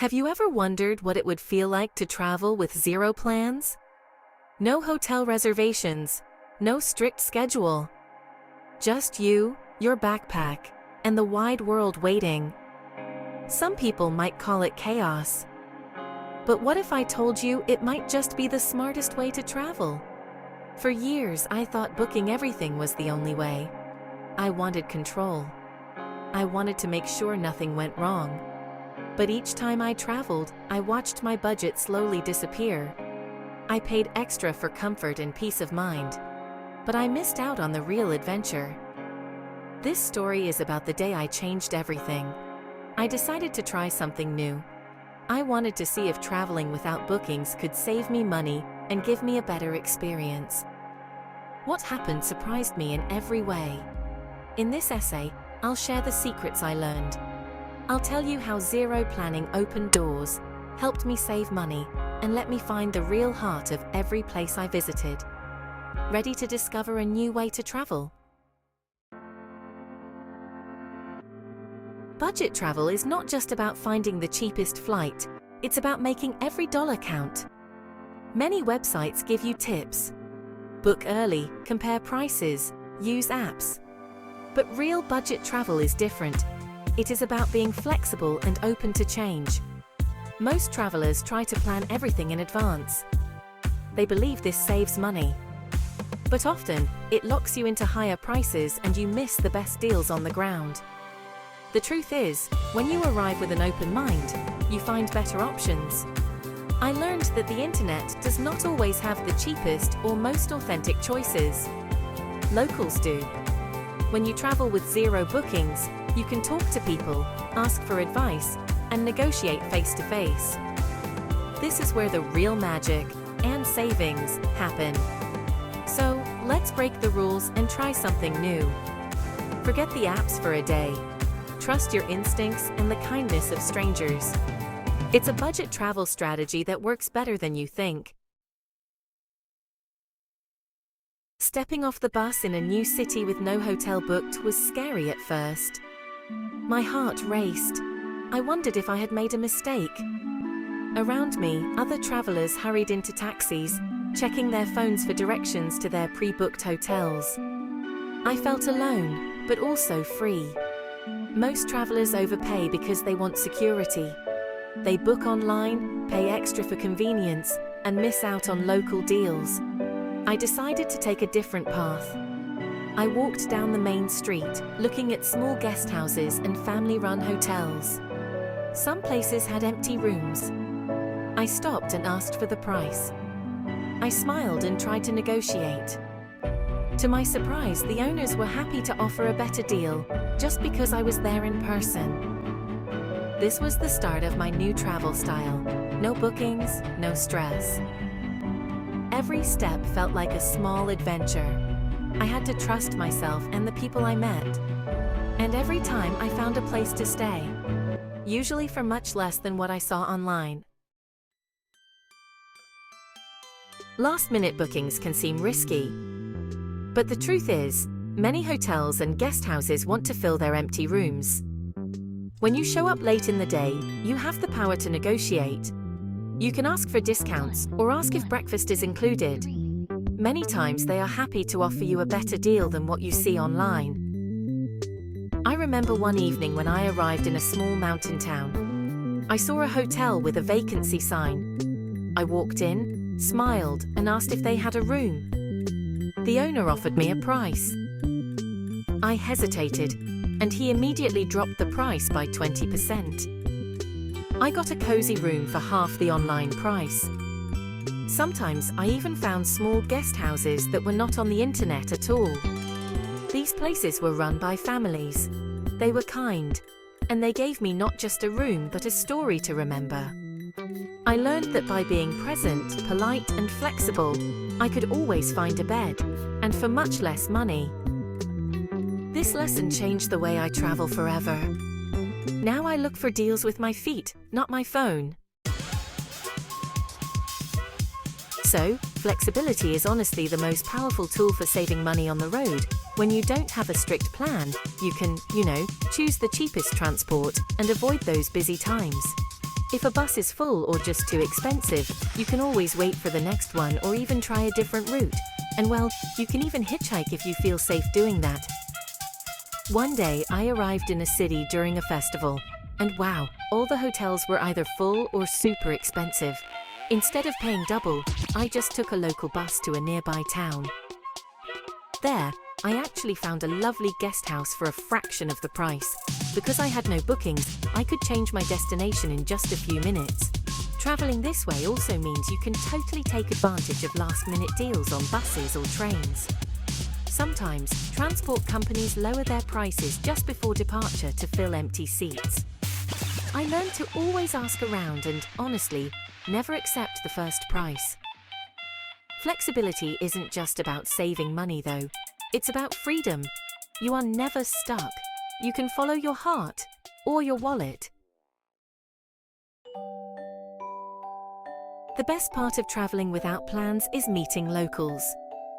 Have you ever wondered what it would feel like to travel with zero plans? No hotel reservations, no strict schedule. Just you, your backpack, and the wide world waiting. Some people might call it chaos. But what if I told you it might just be the smartest way to travel? For years, I thought booking everything was the only way. I wanted control. I wanted to make sure nothing went wrong. But each time I traveled, I watched my budget slowly disappear. I paid extra for comfort and peace of mind. But I missed out on the real adventure. This story is about the day I changed everything. I decided to try something new. I wanted to see if traveling without bookings could save me money and give me a better experience. What happened surprised me in every way. In this essay, I'll share the secrets I learned. I'll tell you how zero planning opened doors, helped me save money, and let me find the real heart of every place I visited. Ready to discover a new way to travel? Budget travel is not just about finding the cheapest flight, it's about making every dollar count. Many websites give you tips. Book early, compare prices, use apps. But real budget travel is different. It is about being flexible and open to change. Most travelers try to plan everything in advance. They believe this saves money. But often, it locks you into higher prices and you miss the best deals on the ground. The truth is, when you arrive with an open mind, you find better options. I learned that the internet does not always have the cheapest or most authentic choices. Locals do. When you travel with zero bookings, you can talk to people, ask for advice, and negotiate face-to-face. This is where the real magic and savings happen. So, let's break the rules and try something new. Forget the apps for a day. Trust your instincts and the kindness of strangers. It's a budget travel strategy that works better than you think. Stepping off the bus in a new city with no hotel booked was scary at first. My heart raced. I wondered if I had made a mistake. Around me, other travelers hurried into taxis, checking their phones for directions to their pre-booked hotels. I felt alone, but also free. Most travelers overpay because they want security. They book online, pay extra for convenience, and miss out on local deals. I decided to take a different path. I walked down the main street, looking at small guest houses and family-run hotels. Some places had empty rooms. I stopped and asked for the price. I smiled and tried to negotiate. To my surprise, the owners were happy to offer a better deal, just because I was there in person. This was the start of my new travel style. No bookings, no stress. Every step felt like a small adventure. I had to trust myself and the people I met. And every time I found a place to stay, usually for much less than what I saw online. Last-minute bookings can seem risky. But the truth is, many hotels and guest houses want to fill their empty rooms. When you show up late in the day, you have the power to negotiate. You can ask for discounts or ask if breakfast is included. Many times they are happy to offer you a better deal than what you see online. I remember one evening when I arrived in a small mountain town. I saw a hotel with a vacancy sign. I walked in, smiled, and asked if they had a room. The owner offered me a price. I hesitated, and he immediately dropped the price by 20%. I got a cozy room for half the online price. Sometimes I even found small guest houses that were not on the internet at all. These places were run by families. They were kind, and they gave me not just a room but a story to remember. I learned that by being present, polite, and flexible, I could always find a bed, and for much less money. This lesson changed the way I travel forever. Now I look for deals with my feet, not my phone. So, flexibility is honestly the most powerful tool for saving money on the road. When you don't have a strict plan, you can, choose the cheapest transport and avoid those busy times. If a bus is full or just too expensive, you can always wait for the next one or even try a different route. And well, you can even hitchhike if you feel safe doing that. One day, I arrived in a city during a festival. And wow, all the hotels were either full or super expensive. Instead of paying double, I just took a local bus to a nearby town. There, I actually found a lovely guest house for a fraction of the price. Because I had no bookings, I could change my destination in just a few minutes. Traveling this way also means you can totally take advantage of last-minute deals on buses or trains. Sometimes, transport companies lower their prices just before departure to fill empty seats. I learned to always ask around and, honestly, never accept the first price. Flexibility isn't just about saving money though. It's about freedom. You are never stuck. You can follow your heart or your wallet. The best part of traveling without plans is meeting locals.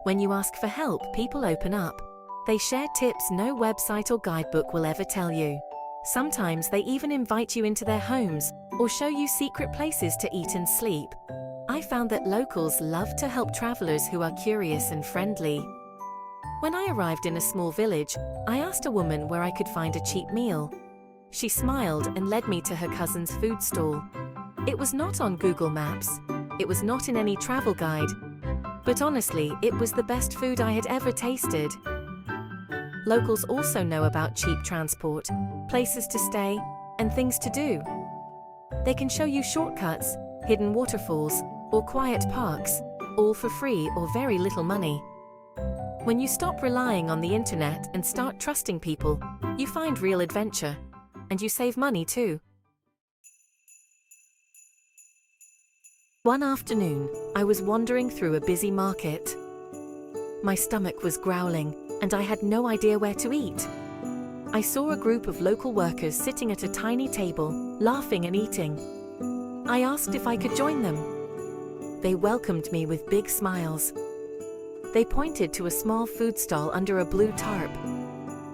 When you ask for help, people open up. They share tips no website or guidebook will ever tell you. Sometimes they even invite you into their homes or show you secret places to eat and sleep. I found that locals love to help travelers who are curious and friendly. When I arrived in a small village, I asked a woman where I could find a cheap meal. She smiled and led me to her cousin's food stall. It was not on Google Maps. It was not in any travel guide. But honestly, it was the best food I had ever tasted. Locals also know about cheap transport, places to stay, and things to do. They can show you shortcuts, hidden waterfalls, or quiet parks, all for free or very little money. When you stop relying on the internet and start trusting people, you find real adventure. And you save money too. One afternoon, I was wandering through a busy market. My stomach was growling, and I had no idea where to eat. I saw a group of local workers sitting at a tiny table, laughing and eating. I asked if I could join them. They welcomed me with big smiles. They pointed to a small food stall under a blue tarp.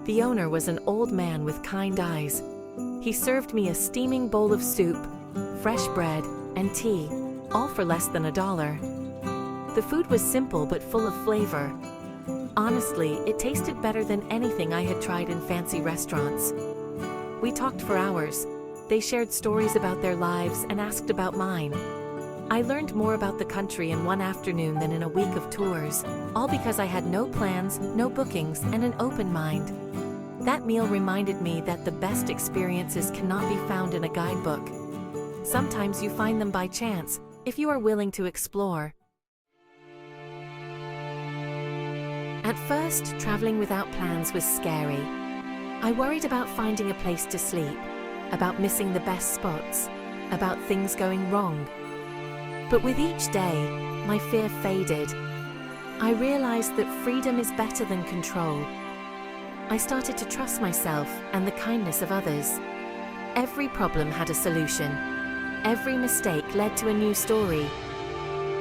The owner was an old man with kind eyes. He served me a steaming bowl of soup, fresh bread, and tea, all for less than $1. The food was simple but full of flavor. Honestly, it tasted better than anything I had tried in fancy restaurants. We talked for hours. They shared stories about their lives and asked about mine. I learned more about the country in one afternoon than in a week of tours, all because I had no plans, no bookings, and an open mind. That meal reminded me that the best experiences cannot be found in a guidebook. Sometimes you find them by chance, if you are willing to explore. At first, traveling without plans was scary. I worried about finding a place to sleep, about missing the best spots, about things going wrong. But with each day, my fear faded. I realized that freedom is better than control. I started to trust myself and the kindness of others. Every problem had a solution. Every mistake led to a new story.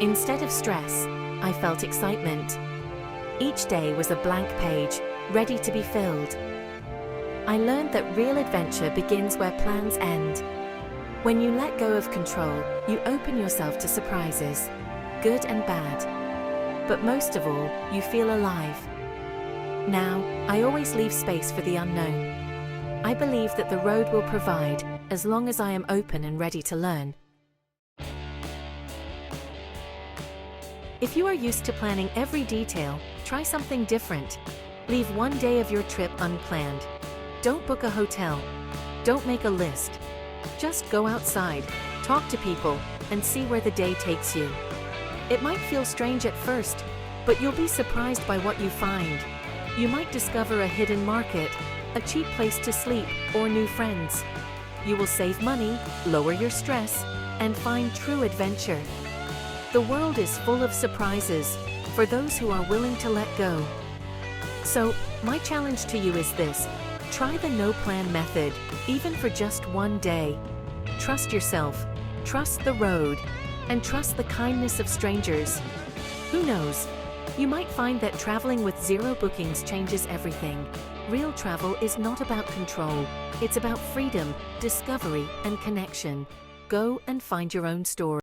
Instead of stress, I felt excitement. Each day was a blank page, ready to be filled. I learned that real adventure begins where plans end. When you let go of control, you open yourself to surprises, good and bad. But most of all, you feel alive. Now, I always leave space for the unknown. I believe that the road will provide, as long as I am open and ready to learn. If you are used to planning every detail, try something different. Leave one day of your trip unplanned. Don't book a hotel. Don't make a list. Just go outside, talk to people, and see where the day takes you. It might feel strange at first, but you'll be surprised by what you find. You might discover a hidden market, a cheap place to sleep, or new friends. You will save money, lower your stress, and find true adventure. The world is full of surprises for those who are willing to let go. So, my challenge to you is this: try the no-plan method, even for just one day. Trust yourself, trust the road, and trust the kindness of strangers. Who knows? You might find that traveling with zero bookings changes everything. Real travel is not about control. It's about freedom, discovery, and connection. Go and find your own story.